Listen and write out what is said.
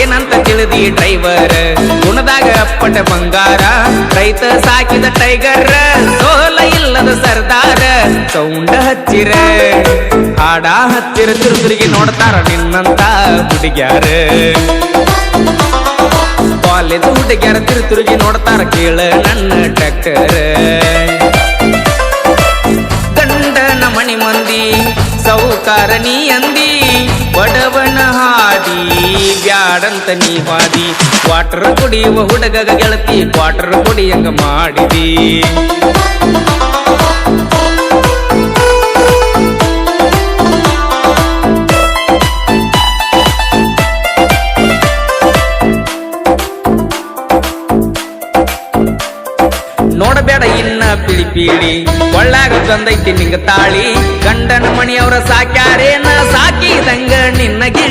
ಏನಂತ ತಿಳಿದಿ ಡ್ರೈವರ್ ಗುಣದಾಗ ಅಪ್ಪಟ ಬಂಗಾರ ರೈತ ಸಾಕಿದ ಟೈಗರ್ ಸೋಲ ಇಲ್ಲದ ಸರ್ದಾರ ಸೌಂಡ ಹಚ್ಚಿರ ಹಾಡ ಹಚ್ಚಿರ ತಿರುಗಿ ನೋಡ್ತಾರ ನಿನ್ನಂತ ಹುಡುಗ್ಯಾರ ಕಾಲೇಜ್ ಹುಡುಗ್ಯಾರ ತಿರುಗಿ ನೋಡ್ತಾರ ಕೇಳ ನನ್ನ ಟ್ರ್ಯಾಕ್ಟರ್ ಗಂಡನ ಮಣಿ ಮಂದಿ ಸೌಕಾರ ನೀ ಅಂದಿ ಬಡವನ ಹಾದಿ ಬ್ಯಾಡಂತ ನೀ ವಾದಿ ಕ್ವಾರ್ಟರ್ ಕುಡಿಯುವ ಹುಡುಗಗ ಗೆಳತಿ ಕ್ವಾರ್ಟರ್ ಕುಡಿಯಂಗ ಮಾಡಿದಿ ನೋಡಬೇಡ ಇನ್ನ ಪಿಳಿ ಒಳ್ಳಾಗ ಬಂದೈತಿ ನಿಂಗ ತಾಳಿ ಗಂಡನ ಮಣಿಯವರ ಸಾಕ್ಯಾರೇನ ಸಾಕಿದಂಗ ನಿನ್ನ